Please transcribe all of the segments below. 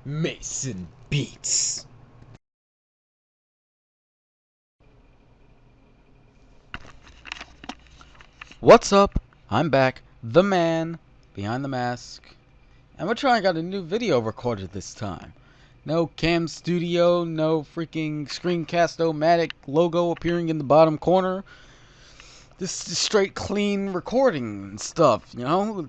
Mason Beats. What's up? I'm back, the man behind the mask, and we're trying out a new video recorded this time. No cam studio, no freaking Screencast-O-Matic logo appearing in the bottom corner. This is straight clean recording and stuff, you know?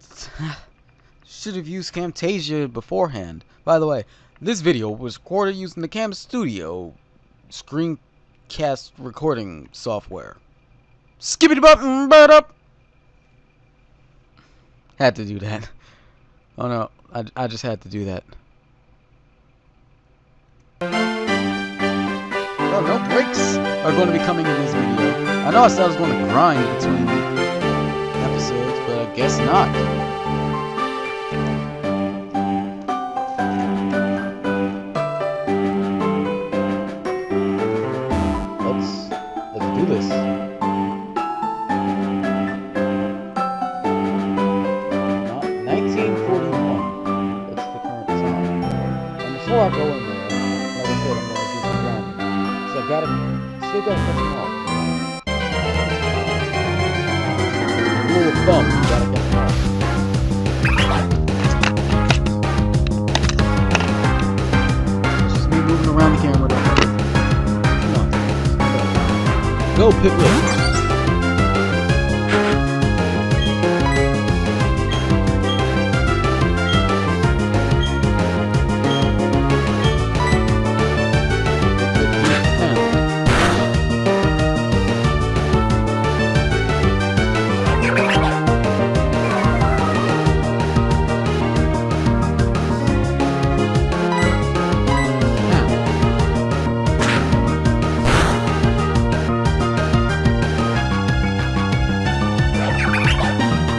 Should have used Camtasia beforehand. By the way, this video was recorded using the Cam Studio screencast recording software. Skippity button, but up. Had to do that. Oh no, I just had to do that. Oh, no breaks are going to be coming in this video. I know I said I was going to grind between episodes, but I guess not. Let's do this. Not 1941. That's the current time. And before I go in there, like I said, I'm going to do some grinding. So I still gotta catch them all. Rule of thumb, you gotta catch them all. It's just me moving around the camera. Go, Piplet!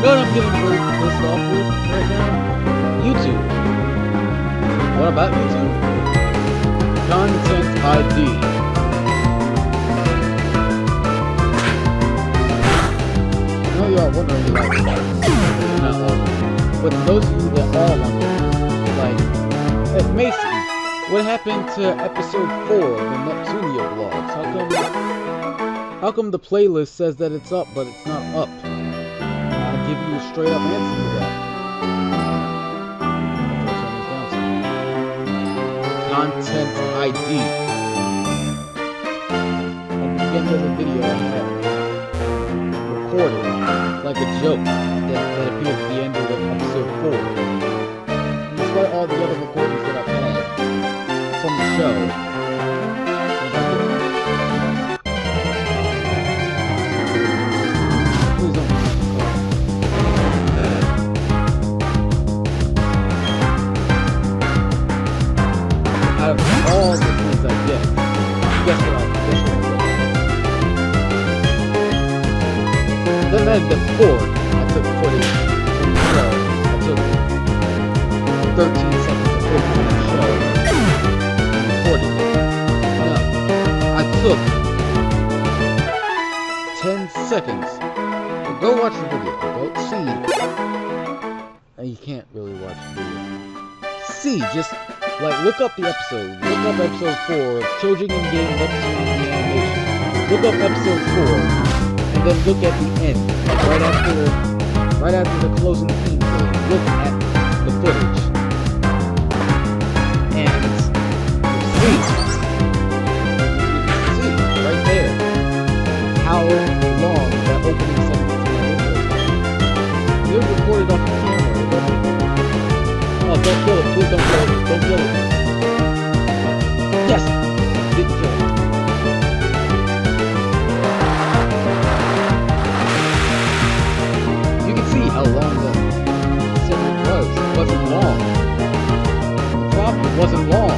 You know what I'm getting really pissed off with right now? YouTube. What about YouTube? Content ID. I know y'all wondering, like, not all, but those of you that are wondering, like, hey, Mason, what happened to episode 4 of the Neptunia vlogs? How come the playlist says that it's up, but it's not up? Give you a straight up answer to that. Content ID. At the end of the video, I had recorded like a joke that appeared at the end of episode 4. Despite all the other recordings that I've had from the show. Out of all the things I did, guess what I did? Then I had the board. I took footage from the show. I took 13 seconds of footage from the show and recorded it. I took 10 seconds. Go watch the video. Go see. And you can't really watch the video. See, just like, look up the episode. Look up episode 4 of Children in Game Neptunia the Animation. Look up episode 4, and then look at the end. Right after the closing theme play. Look at the footage. And you see right there how long that opening segment is. It was recorded off the camera. Oh, don't kill it. Please don't kill it. Don't kill it. Yes! Didn't kill it. You can see how long the segment was. It wasn't long. The problem wasn't long.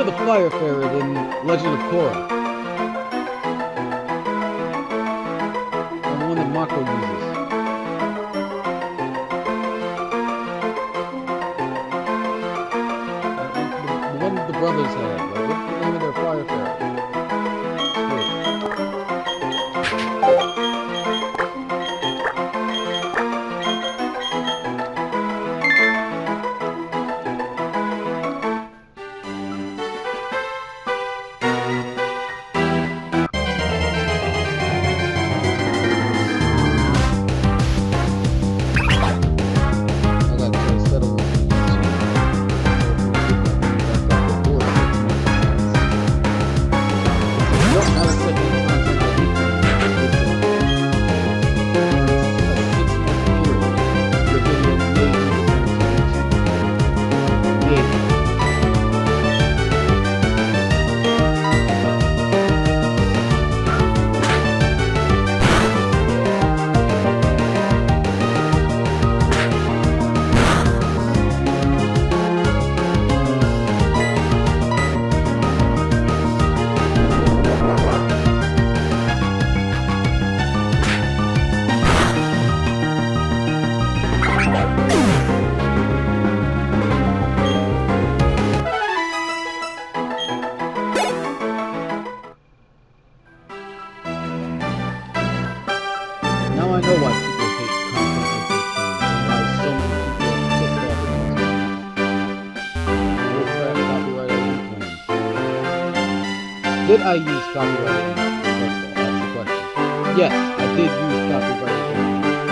remember the fire ferret in Legend of Korra. The one that Mako uses. The one the brothers had. Like, what's the name of their fire ferret? Now I know why people hate content and why so many people are pissed off at it. Did I use copyrighted images? That's the question. Yes, I did use copyrighted images.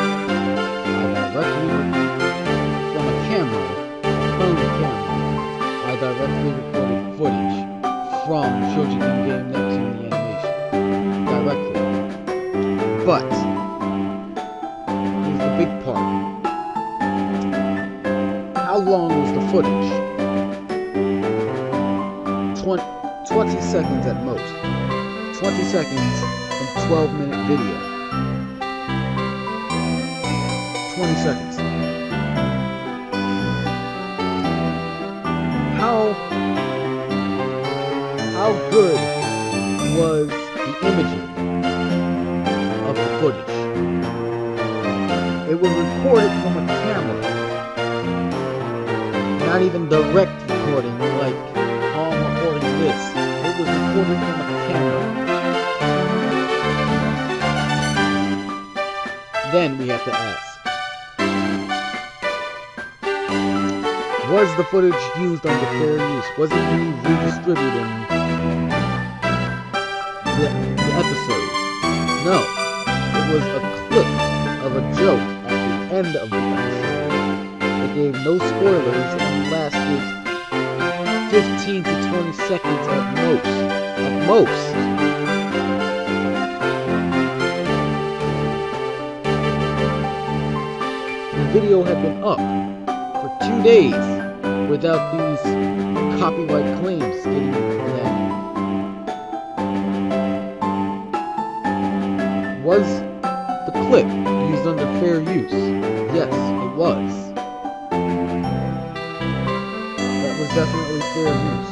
I directly, from a camera, a phone camera, I directly recorded footage from Shojikin Game Neptune the animation. Directly. But the big part. How long was the footage? 20 seconds at most. 20 seconds from 12-minute video. 20 seconds. How good was the imaging of the footage? It was recorded from a camera. Not even direct recording like how I'm recording this. It was recorded from a camera. Then we have to ask, was the footage used under fair use? Was it being redistributing the episode? No. It was a clip of a joke at the end of the episode. It gave no spoilers and lasted 15 to 20 seconds at most. At most. The video had been up for 2 days without these copyright claims getting landed. Was the clip used under fair use? Yes, it was. That was definitely fair use.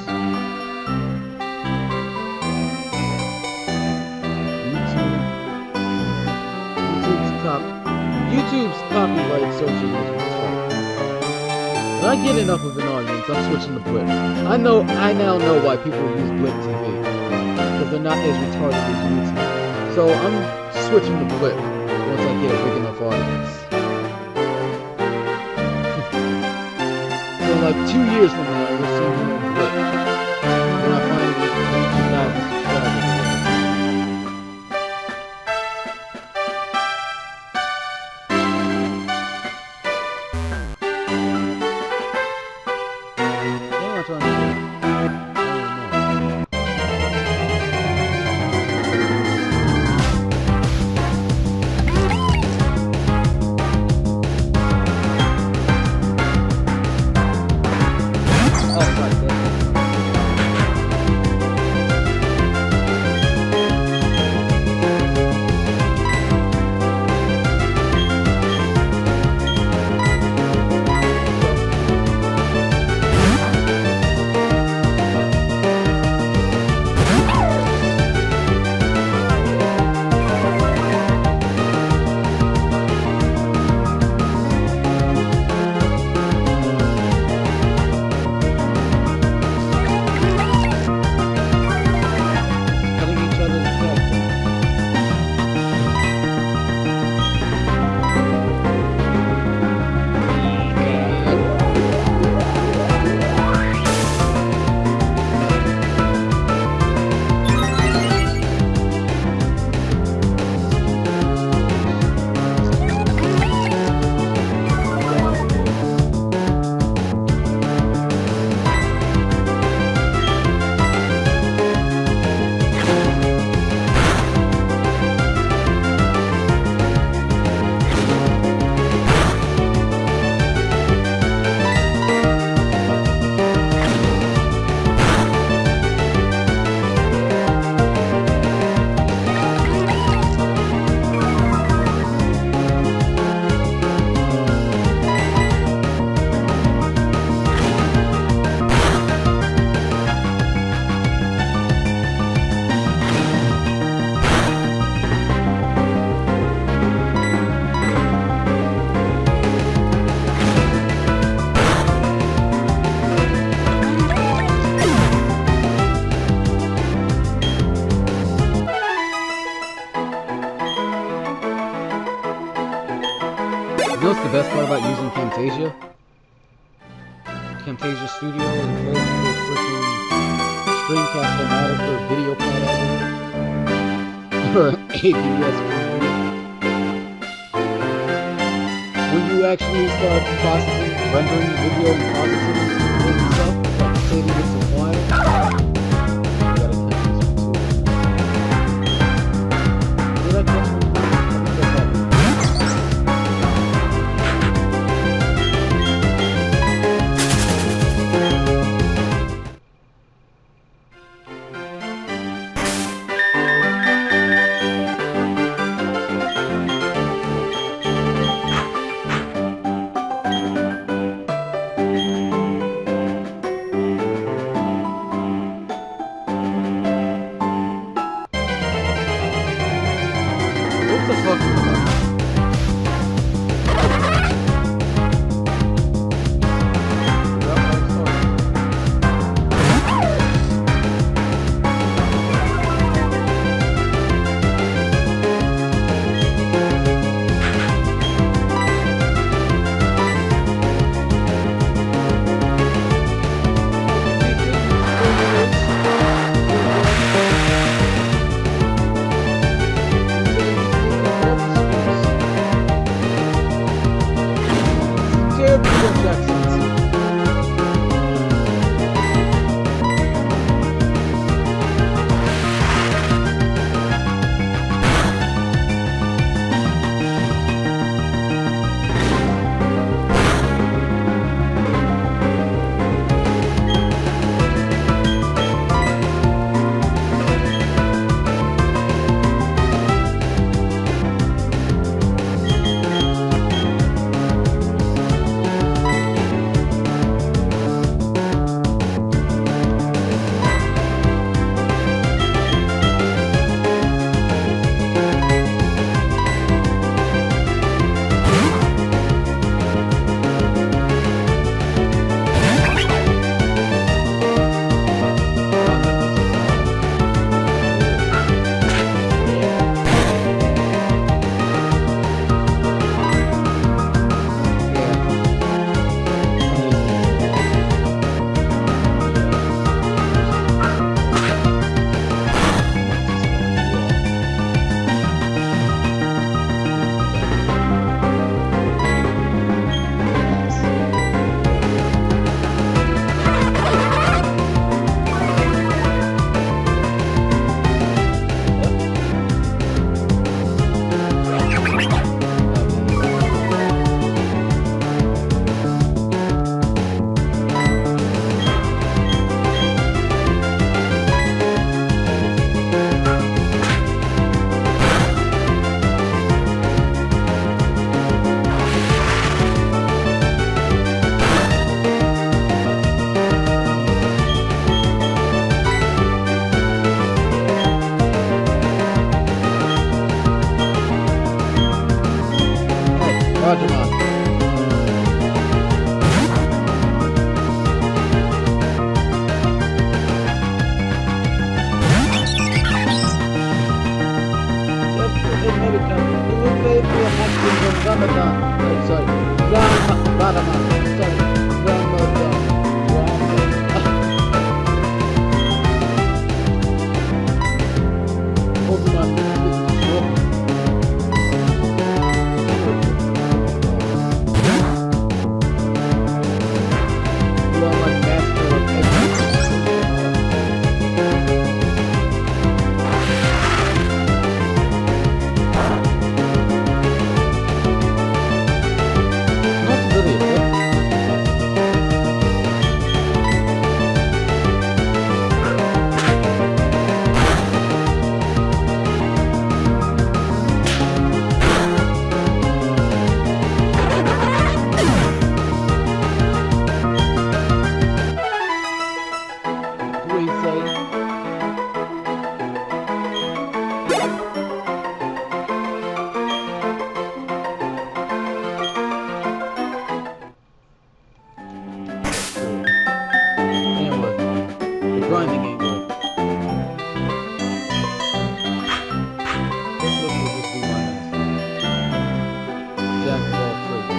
YouTube's copyright searching is retarded. When I get enough of an audience, I'm switching to Blip. I now know why people use Blip TV. Because they're not as retarded as YouTube. So I'm switching to Blip once I get a big enough audience. So like 2 years from now, you'll see me on Blip. When I finally get 2,000 subscribers. Camtasia. Camtasia Studio is very cool freaking screencast-o-matic or video pad or ABS video. When you actually start processing, rendering the video and processing it and stuff, like saving it to file, you gotta type this one too. You like this one? I think that's better. What the fuck is that? Roger, man. Grinding ain't good. Look at this be my ass. Jack of all trades.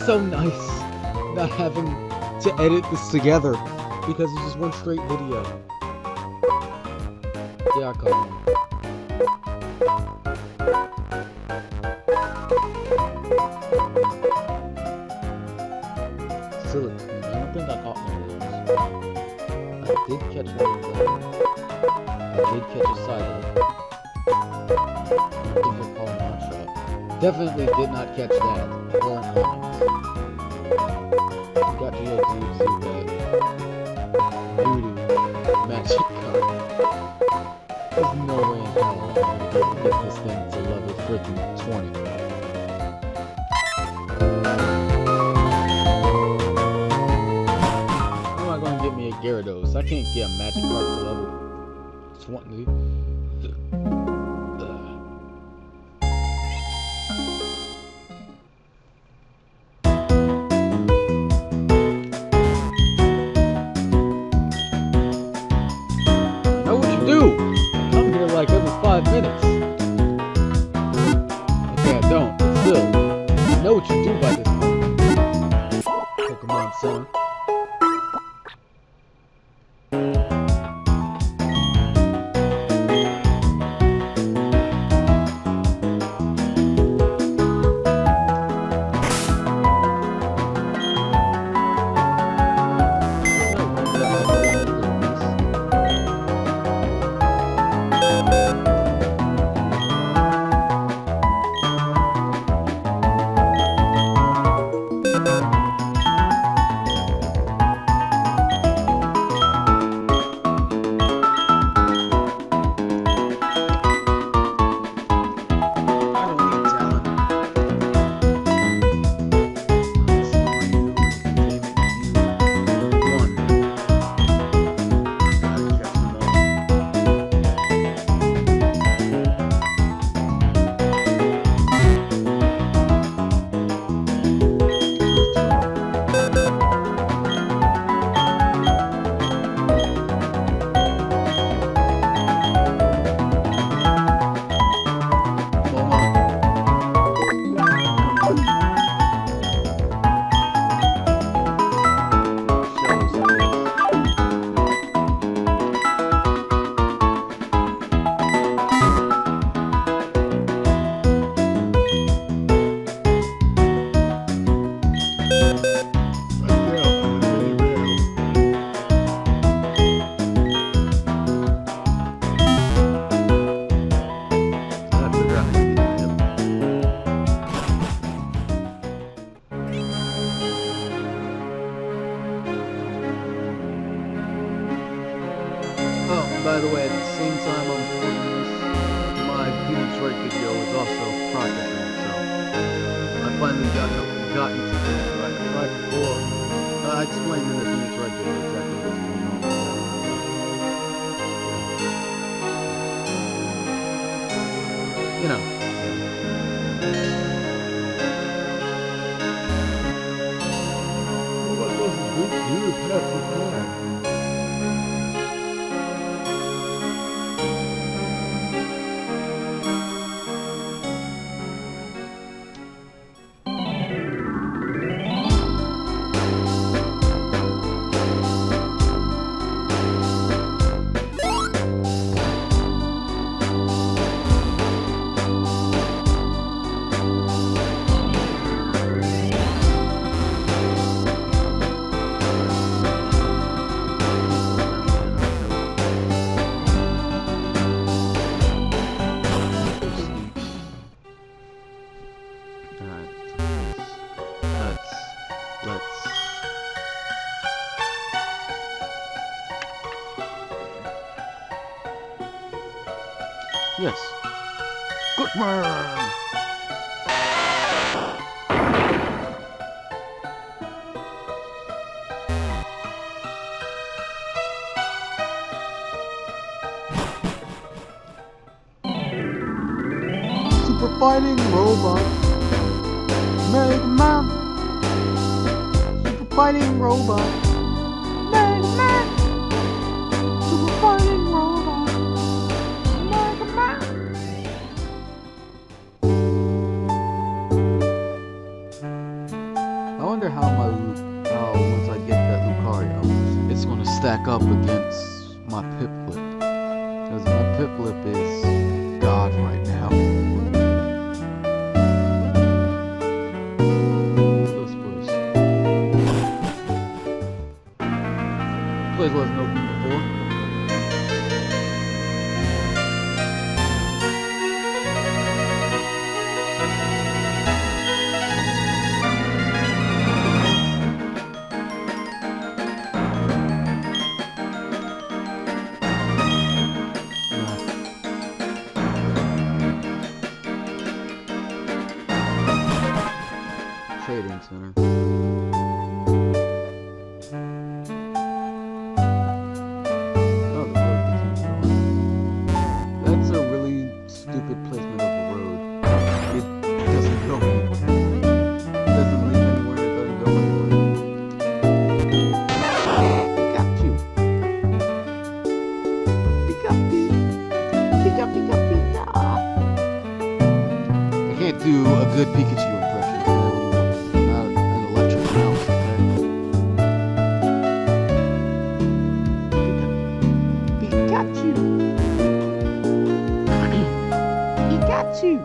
so nice not having to edit this together because it's just one straight video. Yeah, come on. Silicone. I don't think I caught one of those. I did catch one of them. I did catch a side of it. I think I caught an on shot. Definitely did not catch that. Or an onyx. Got to go to see that voodoo magic card. There's no way in hell I'm gonna get this thing to level freaking 20. How am I gonna get me a Gyarados? I can't get a magic card to level 20. Like every 5 minutes. Okay, I don't, but still, I know what you do by this point. Pokemon Center. By the way, at the same time I'm recording this, my Detroit video is also processing, so I finally gotten to this. Like I tried before. I explained in the Detroit video exactly what's going on. You know. What was the big dude? That's the plan. Yes. Good man! Super fighting robot. Mega Man. Super fighting robot. Mega Man. Super fighting robot. Mega Man. up against my Piplup, because my Piplup is God right now. What's this place? Place wasn't open before. Trading center. Oh, the road keeps going. That's a really stupid placement of a road. It doesn't go anywhere. It doesn't lead anywhere. It doesn't go anywhere. Got you. Pika pika pika pika. I can't do a good Pikachu impression. Too.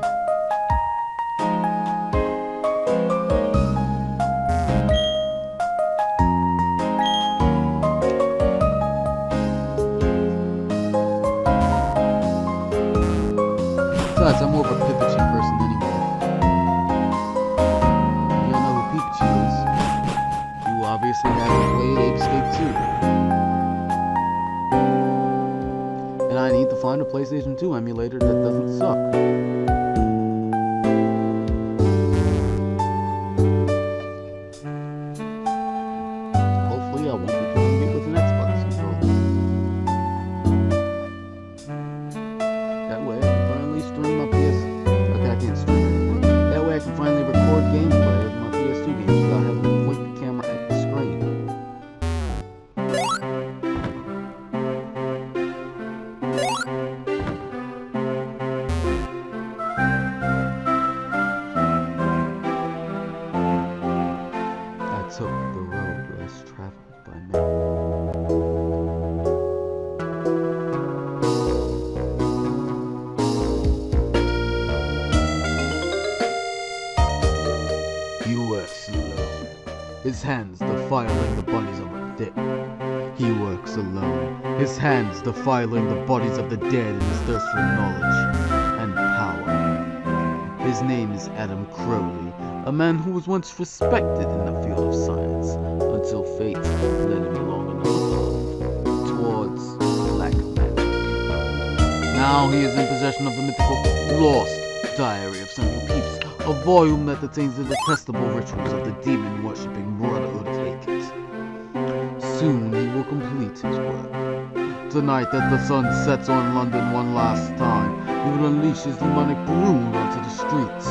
Besides, I'm more of a Pikachu person anyway. You don't know who Pikachu is. You obviously haven't played Ape Escape 2. And I need to find a PlayStation 2 emulator that doesn't suck. Hopefully I won't be playing it with an Xbox controller. That way I can finally stream my PS... Okay, I can't stream anything. That way I can finally record gameplay of my PS2 games without having to point the camera at the screen. Took the road less traveled by men. He works alone. His hands defiling the bodies of the dead. He works alone. His hands defiling the bodies of the dead in his thirst for knowledge and power. His name is Adam Crowley. A man who was once respected in the field of science, until fate led him along another path, towards black magic. Now he is in possession of the mythical Lost Diary of Samuel Pepys, a volume that contains the detestable rituals of the demon-worshipping Brotherhood of Hate. Soon he will complete his work. Tonight, as the sun sets on London one last time, he will unleash his demonic brood onto the streets.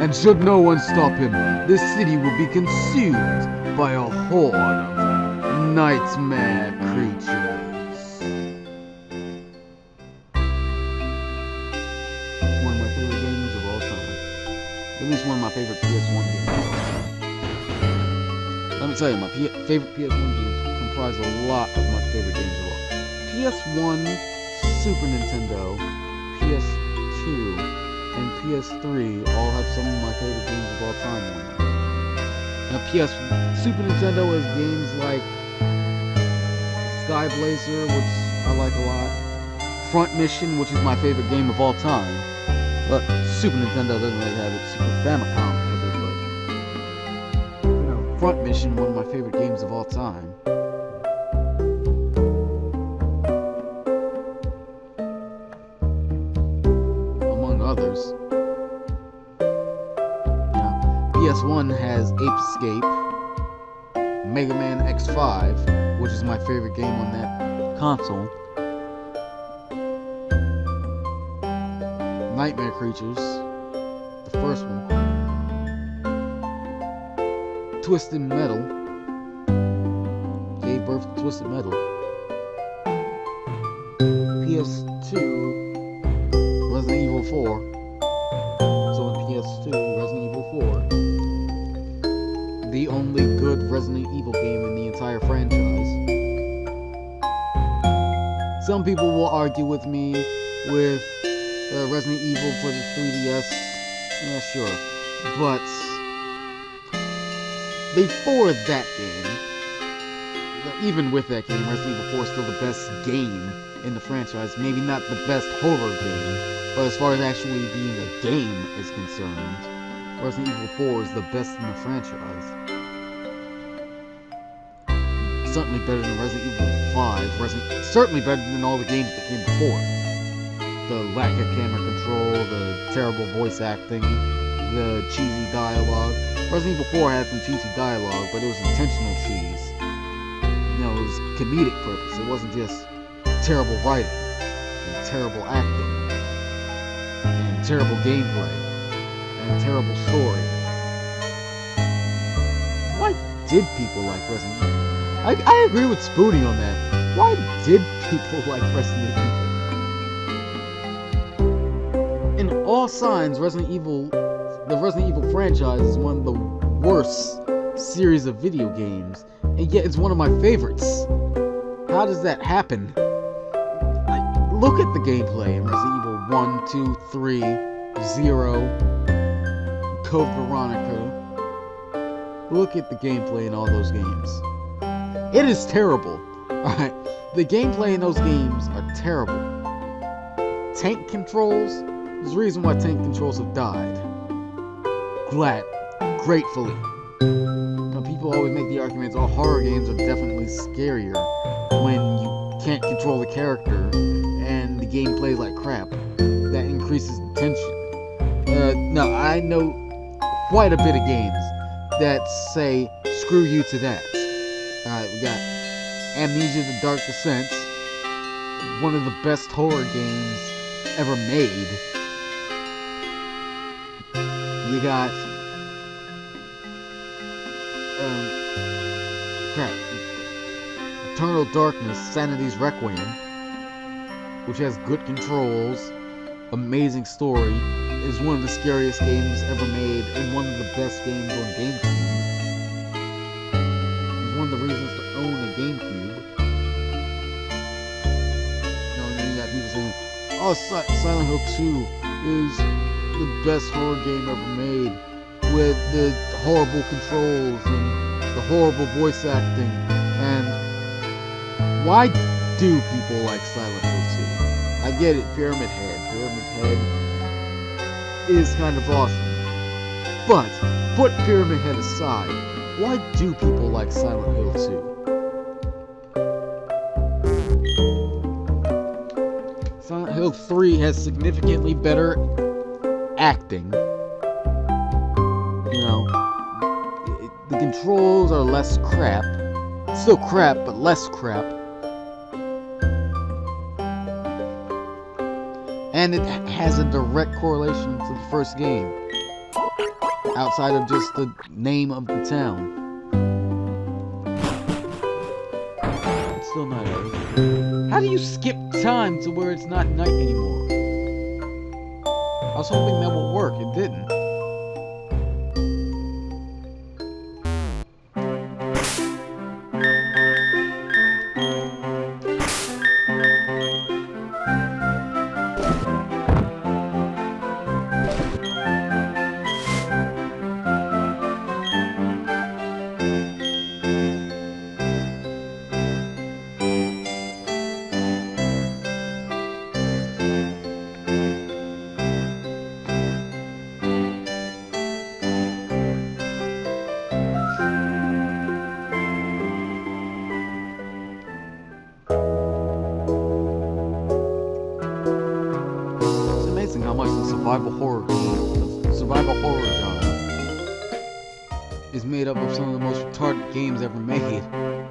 And should no one stop him, this city will be consumed by a horde of nightmare creatures. One of my favorite games of all time. At least one of my favorite PS1 games. Let me tell you, my favorite PS1 games comprise a lot of my favorite games of all. PS1, Super Nintendo, PS2, and PS3 all have some of my favorite games of all time on them. Now, Super Nintendo has games like Sky Blazer, which I like a lot, Front Mission, which is my favorite game of all time, but Super Nintendo doesn't really have its Super Famicom with it, but, you know, Front Mission, one of my favorite games of all time. Others. PS1 has Ape Escape, Mega Man X5, which is my favorite game on that console, Nightmare Creatures, the first one, Twisted Metal, gave birth to Twisted Metal, PS2, Resident Evil 4. So on PS2, Resident Evil 4. The only good Resident Evil game in the entire franchise. Some people will argue with me with Resident Evil for the 3DS. Yeah, sure. But before that game, even with that game, Resident Evil 4 is still the best game in the franchise. Maybe not the best horror game, but as far as actually being a game is concerned, Resident Evil 4 is the best in the franchise. Certainly better than Resident Evil 5. Certainly better than all the games that came before. The lack of camera control, the terrible voice acting, the cheesy dialogue. Resident Evil 4 had some cheesy dialogue, but it was intentional cheese. You know, it was comedic purpose. It wasn't just terrible writing, and terrible acting, and terrible gameplay, and terrible story. Why did people like Resident Evil? I agree with Spoonie on that. Why did people like Resident Evil? In all signs, the Resident Evil franchise is one of the worst series of video games, and yet it's one of my favorites. How does that happen? Look at the gameplay in Resident Evil 1, 2, 3, 0, Code Veronica. Look at the gameplay in all those games. It is terrible. Alright, the gameplay in those games are terrible. Tank controls, there's a reason why tank controls have died. Gratefully. Now, people always make the arguments, oh, horror games are definitely scarier when you can't control the character and the game plays like crap. That increases the tension. No, I know quite a bit of games that say, screw you to that. Alright, we got Amnesia: The Dark Descent, one of the best horror games ever made. You got Eternal Darkness, Sanity's Requiem, which has good controls, amazing story, is one of the scariest games ever made, and one of the best games on GameCube. One of the reasons to own a GameCube. You know, and then you got people saying, oh, Silent Hill 2 is the best horror game ever made, with the horrible controls and the horrible voice acting. And why do people like Silent Hill 2? I get it, Pyramid Head is kind of awesome. But put Pyramid Head aside. Why do people like Silent Hill 2? Silent Hill 3 has significantly better acting. You know, the controls are less crap. Still crap, but less crap. And it has a direct correlation to the first game, outside of just the name of the town. It's still night, right? How do you skip time to where it's not night anymore? I was hoping that would work, it didn't. How much the survival horror genre is made up of some of the most retarded games ever made.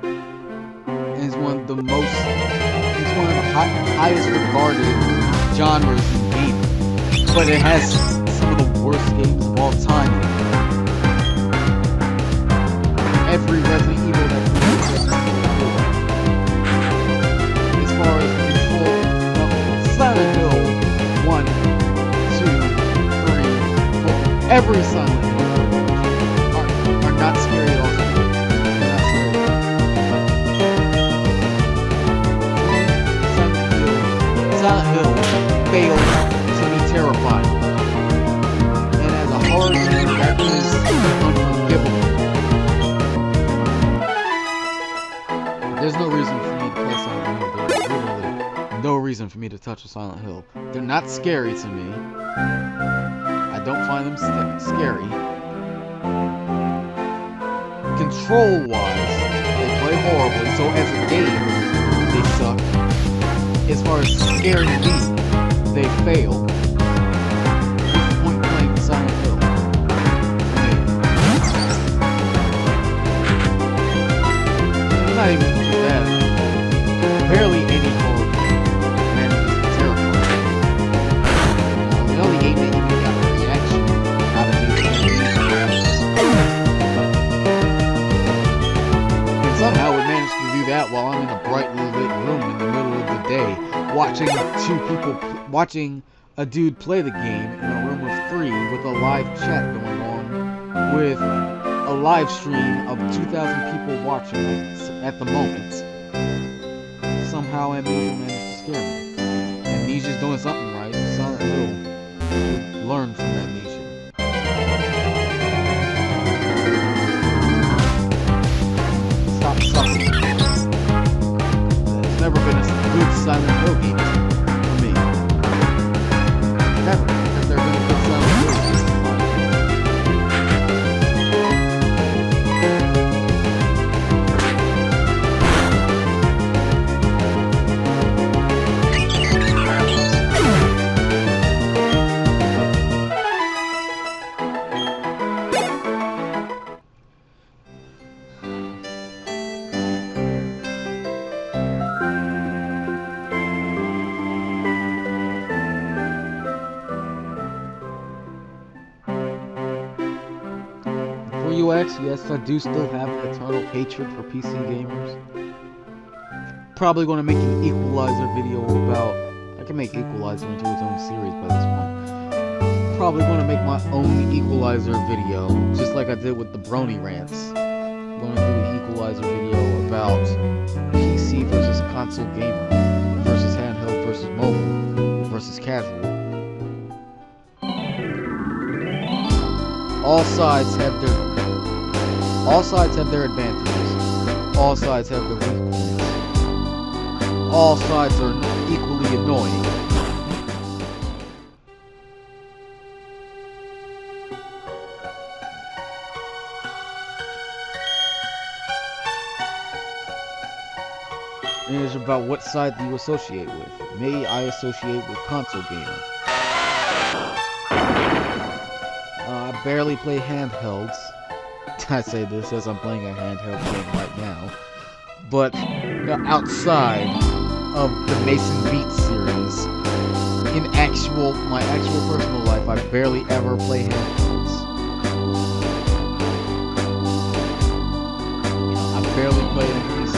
And it's one of the highest regarded genres in gaming. But it has some of the worst games of all time. Every Resident Evil that's released, as far as control, Silent Hill 1, 2, 3, 4, every Silent Hill are not scary at all. They're not scary. terrifying. And as a horror game, that is unforgivable. There's no reason for me to play Silent Hill. There's literally no reason for me to touch a Silent Hill. They're not scary to me. I don't find them scary. Control-wise, they play horribly, so as a game, they suck. As far as scaring me, they fail. What's the point playing Silent Hill? Not even too bad. Barely any horror manages to terrify. The only game that even got a reaction out of these games. And somehow it managed to do that while I'm in a brightly lit room in the middle of the day, watching a dude play the game in a room of 3 with a live chat going on, with a live stream of 2,000 people watching at the moment. Somehow Amnesia managed to scare me. Amnesia's doing something right. Silent Hill should learn from Amnesia. Stop sucking. There's never been a good Silent Hill game for me. Never. Has there been a good Silent Hill game? Yes, I do still have an eternal hatred for PC gamers. Probably going to make an Equalizer video about... I can make Equalizer into its own series by this point. Probably going to make my own Equalizer video, just like I did with the Brony Rants. I'm going to do an Equalizer video about PC versus console gamer, versus handheld versus mobile, versus casual. All sides have their advantages. All sides have their weak points. All sides are equally annoying. And it's about what side do you associate with. Me, I associate with console gamer. I barely play handhelds. I say this as I'm playing a handheld game right now, but outside of the Mason Beat series, in my actual personal life, I barely ever play handhelds. I barely play a PC.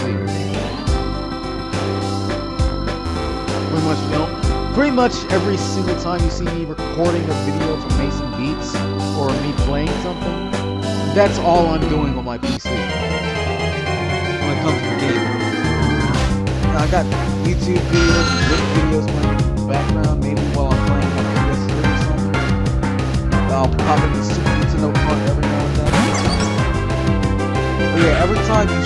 Pretty much every single time you see me recording a video for Mason Beats or me playing something, that's all I'm doing on my PC when it comes to the game. I got YouTube videos, little videos playing in the background, maybe while I'm playing on PS3 or something. I'll pop in the Super Nintendo part every now and then. But yeah, every time you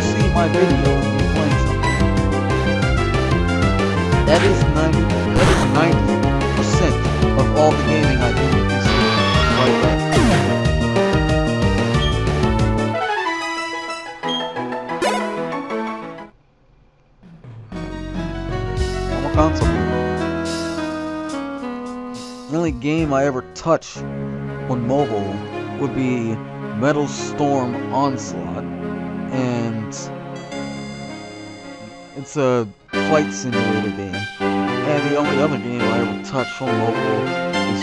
see my video of me playing something, that is 90% of all the gaming I do with PC. Like that. Console game. The only game I ever touch on mobile would be Metal Storm Onslaught, and it's a flight simulator game. And the only other game I ever touch on mobile is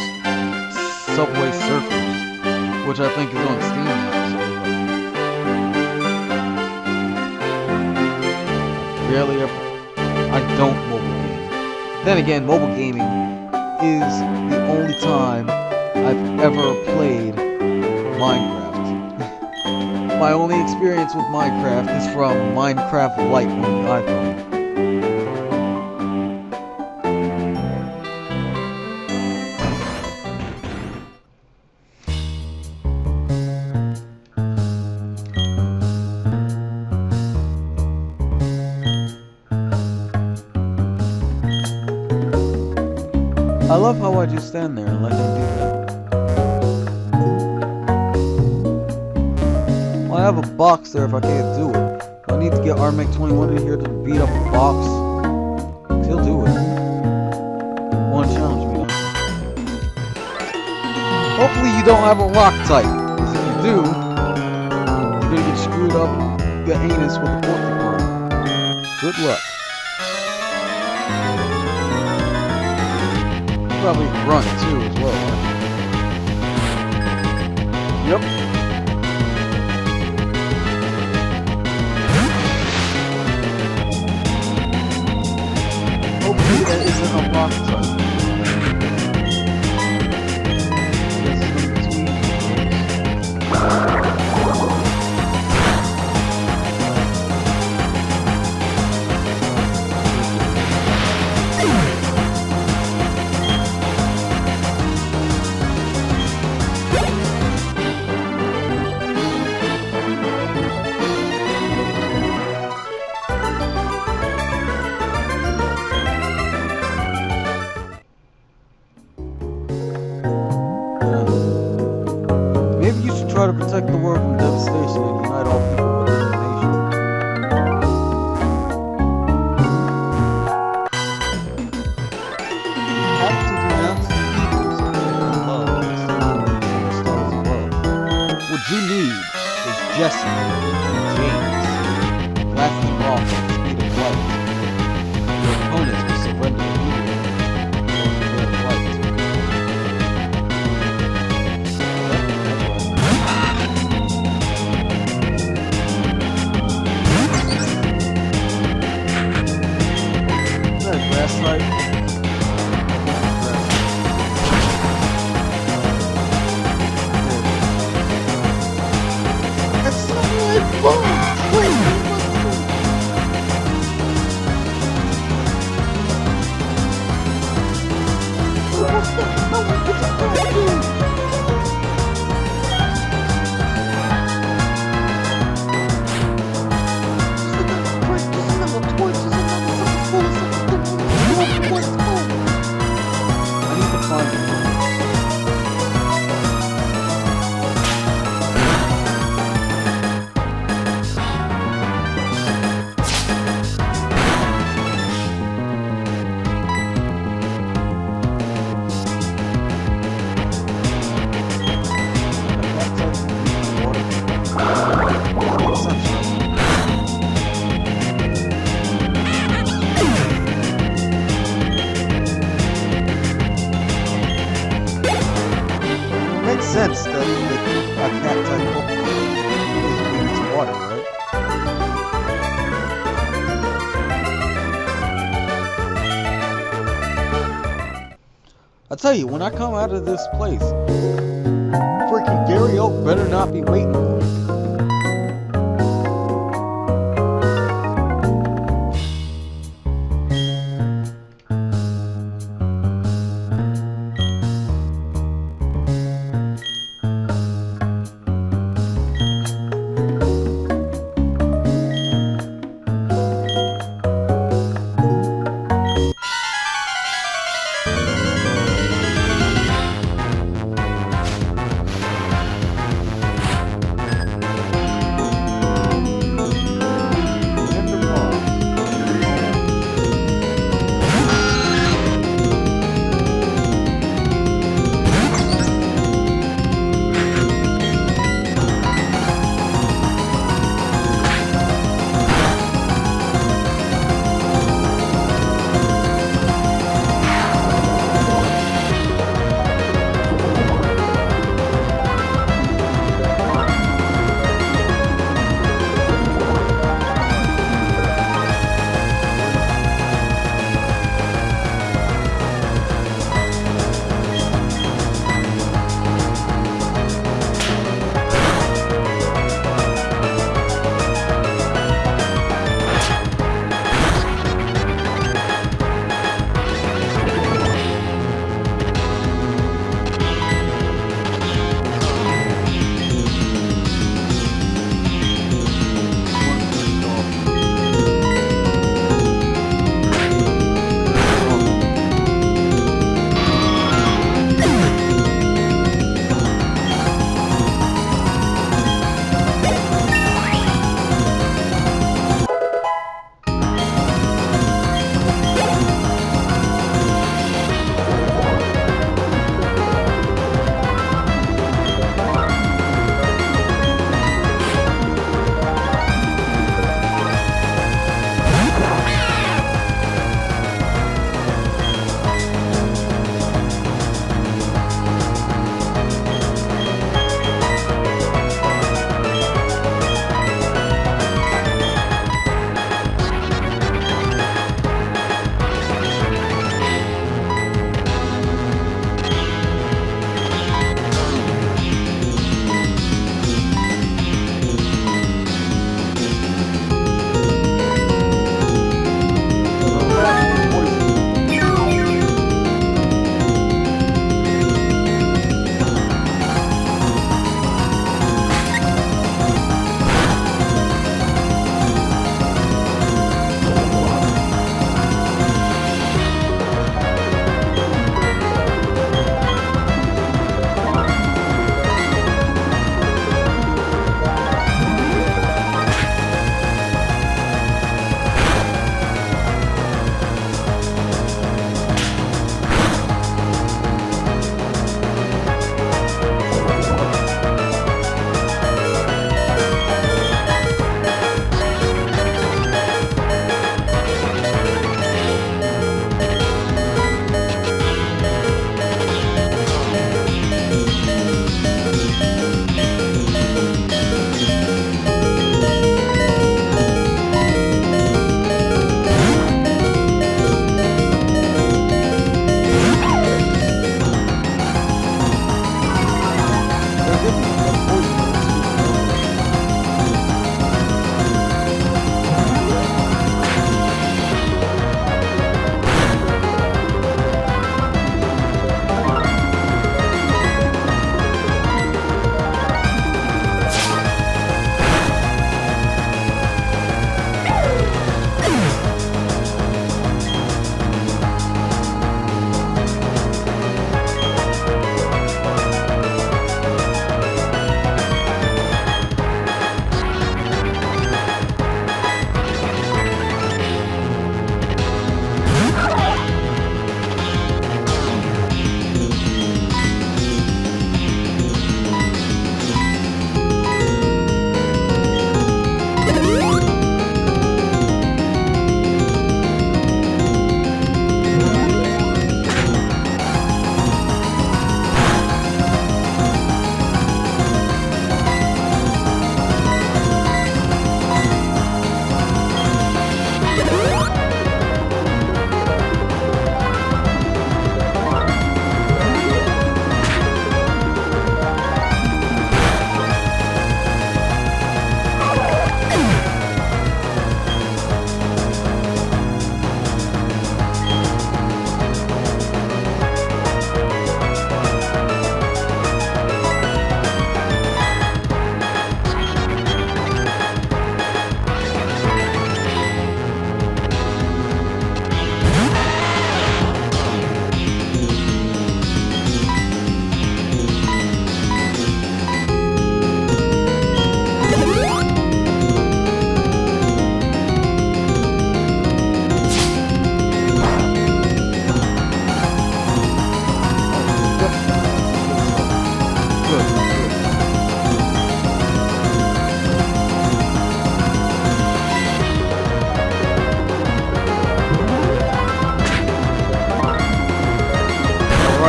Subway Surfers, which I think is on Steam now. Barely ever. I don't mobile game. Then again, mobile gaming is the only time I've ever played Minecraft. My only experience with Minecraft is from Minecraft Lite on the iPhone. I love how I just stand there and let him do that. Well, I have a box there if I can't do it. I need to get RMake21 in here to beat up a box. He'll do it. One challenge me, don't you? Hopefully you don't have a rock type. Because if you do, you're gonna get screwed up and get anus with a porcupine. Good luck. Probably run too as well, right? Yep. Hopefully that isn't a rock type. There's some between maybe you should try to protect the world from devastation and unite all people within the nation. You have to denounce the evils and love and exterminate the stars above. What you need is Jesse and James, blasting off at the speed of light. Your opponents will surrender immediately or their flight. Grass type. That's not my fault. Wait, what the hell is this doing? Makes sense that a cat type Pokemon is water, right? I tell you, when I come out of this place, freaking Gary Oak better not be waiting for me.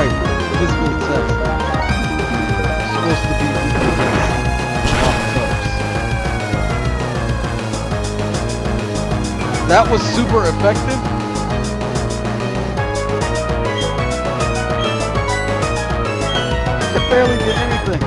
right. Physical test. Supposed to be off toes. That was super effective. I barely did anything.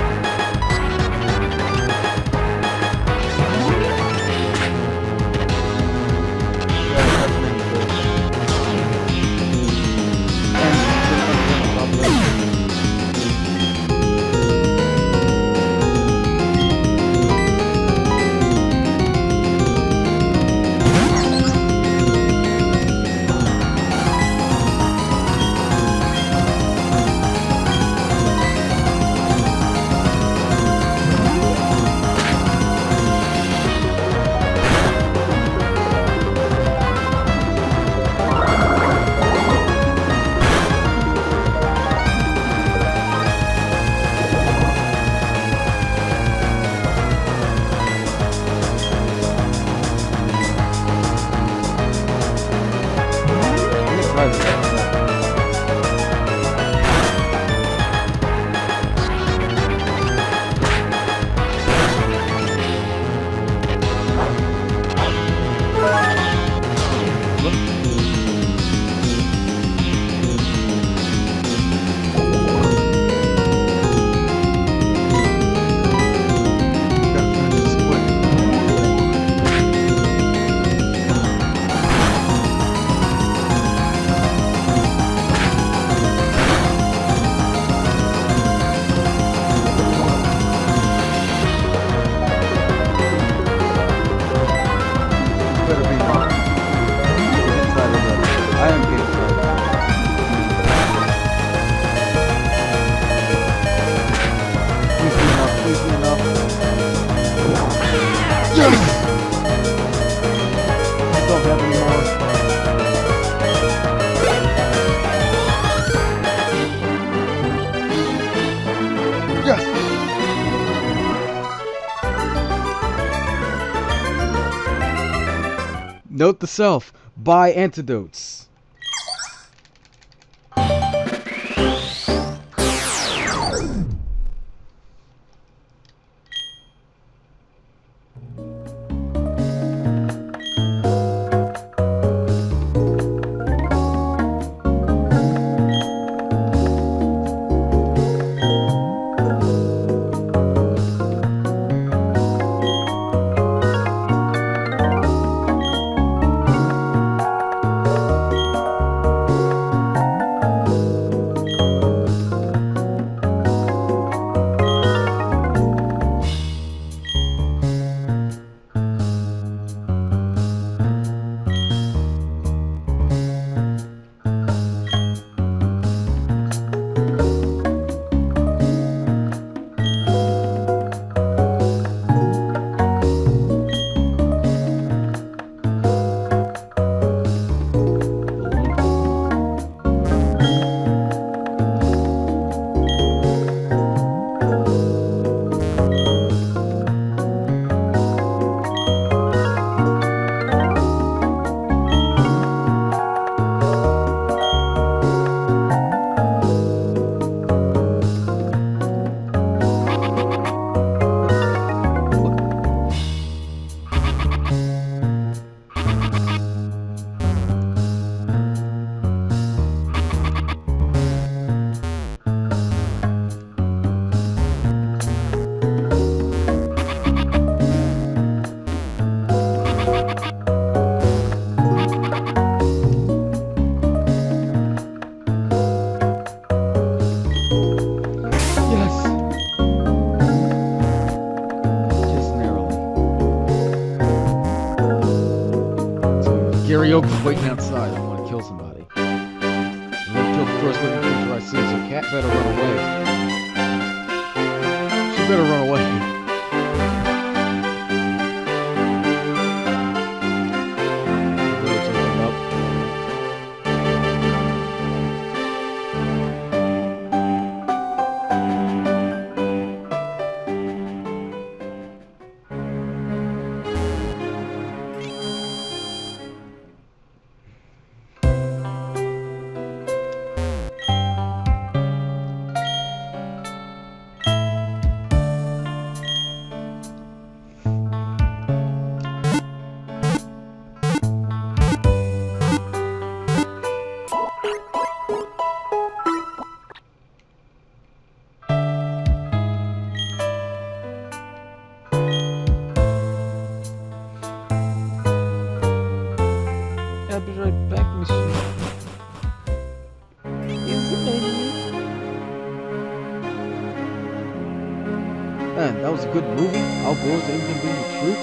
Note to self, buy antidotes. Karaoke's waiting outside. I want to kill somebody. I'm gonna kill the first living creature I see, so cat better run away. She better run away. Man, that was a good movie. Outdoors, anything being the truth.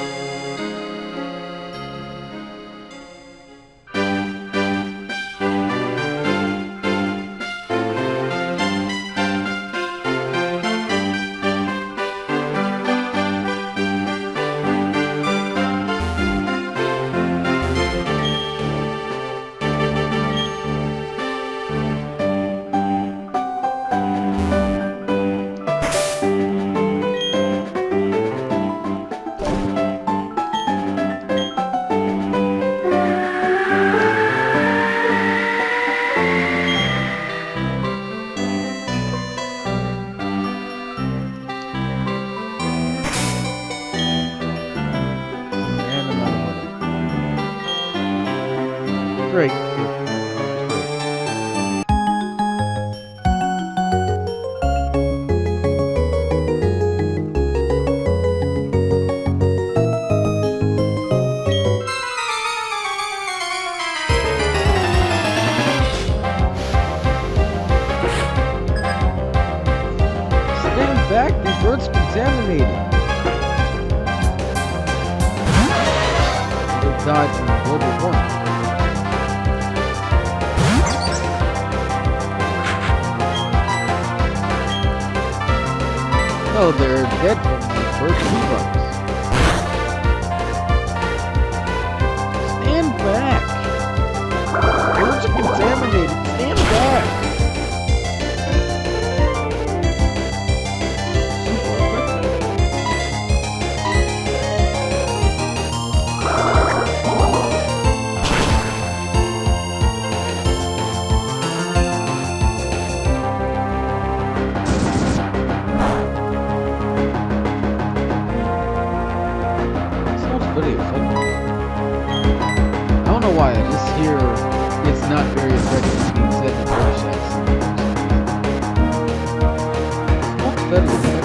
Great. Stand back, the bird's contaminated. They died from global warming. No, they're dead from the first two bugs. Stand back! Birds are contaminated. Stand back! Super effective. Sounds pretty effective. I don't know why I just hear it's not very effective being said in British accent. It's much better than that.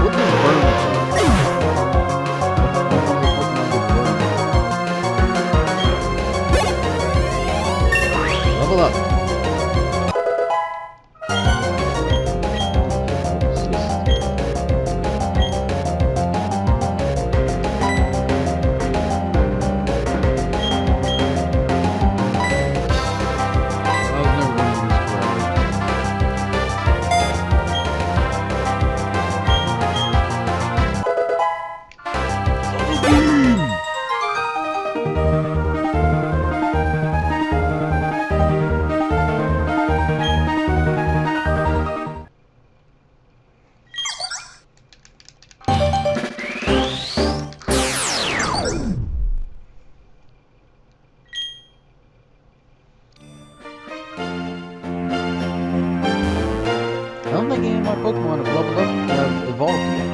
What does burn do? Level up. I don't think any of my Pokemon have leveled up, have evolved yet.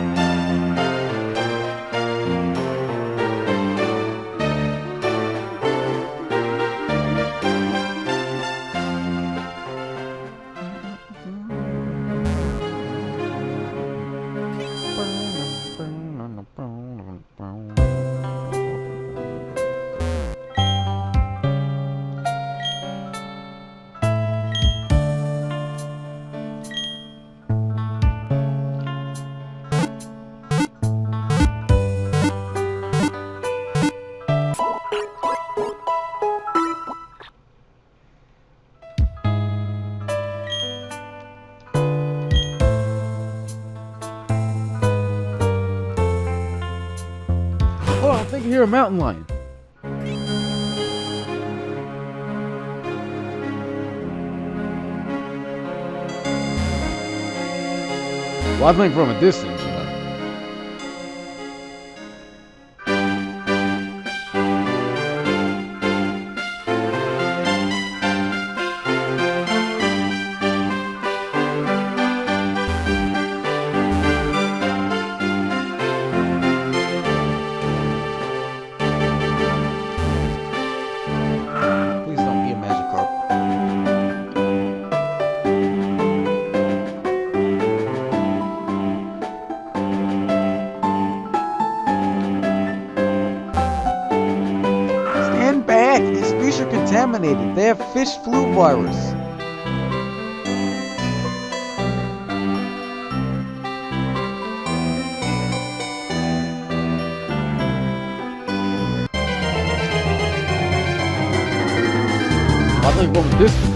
Oh, I think I hear a mountain lion. Well, I think from a distance, you know. Please don't be a Magikarp. fish are contaminated. They have fish flu virus. I think going this way.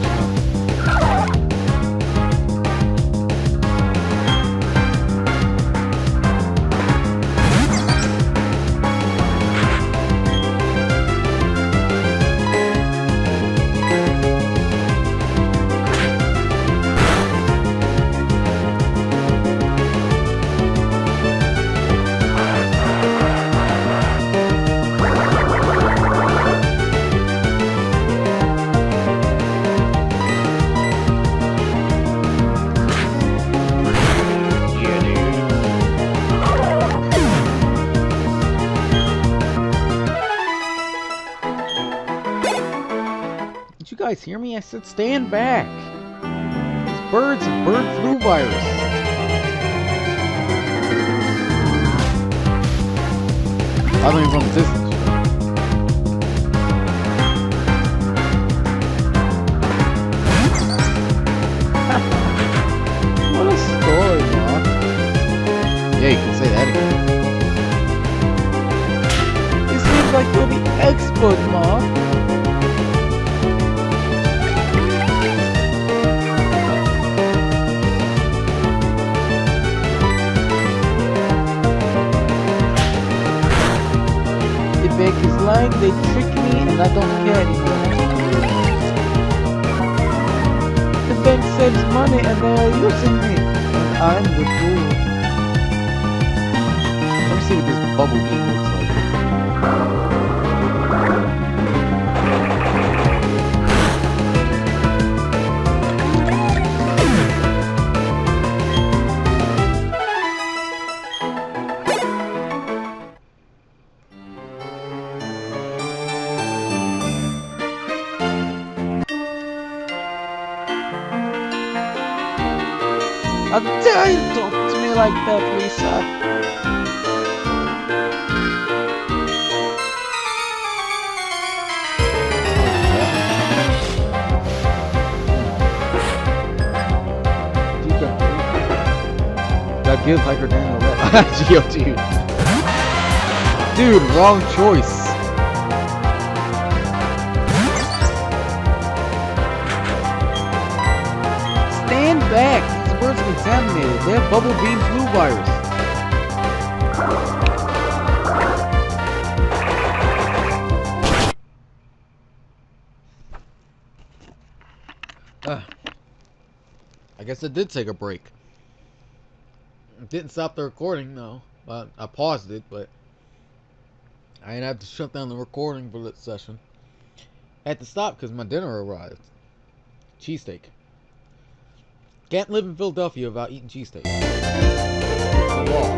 Did you guys hear me? I said stand back. These birds have bird flu virus. I don't even know what this is. What a story, Mom. Yeah, you can say that again. It seems like you're the expert, Mom. Bank is lying, they tricked me, and I don't care anymore. The bank sends money and they are using me, and I'm the fool. Let me see what this bubble bean looks like. How dare you talk to me like that, Lisa? Gotta give Hiker Daniel that. GOT. Dude, wrong choice. Stand back. Birds are contaminated. They have bubble bean flu virus. I guess it did take a break. It didn't stop the recording, no. I paused it, but I didn't have to shut down the recording for that session. I had to stop because my dinner arrived. Cheesesteak. Can't live in Philadelphia without eating cheesesteak. It's a law.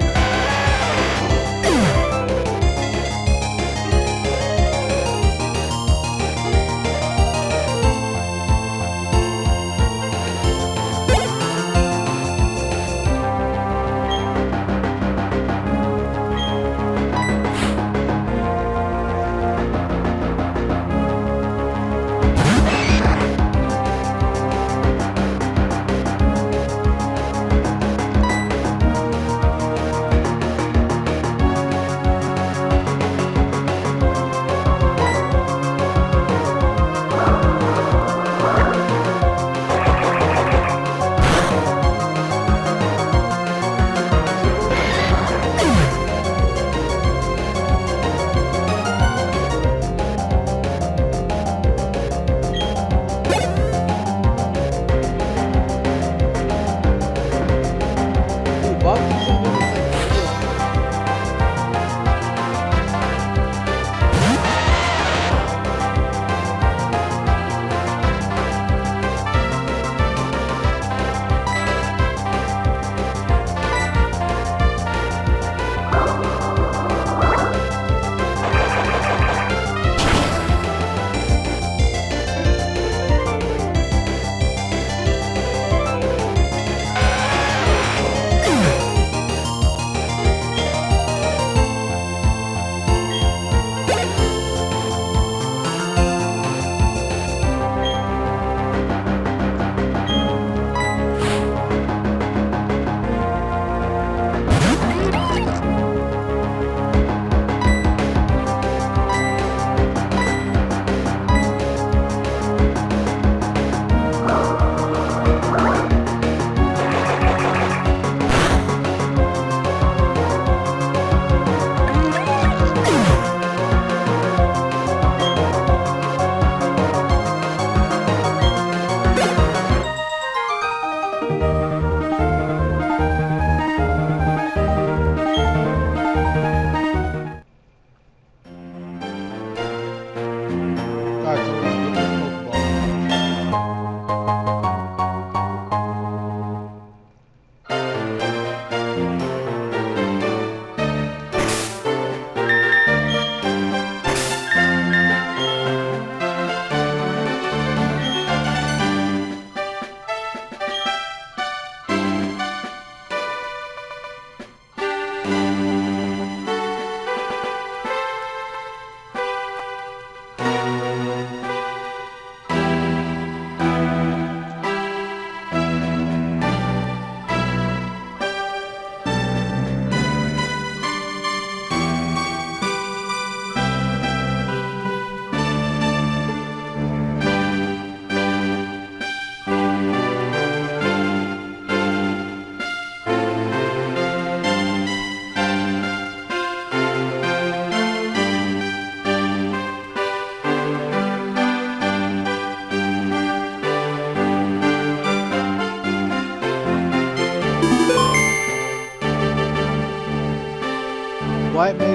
Alright, so we're gonna get this Pokeball. Why it made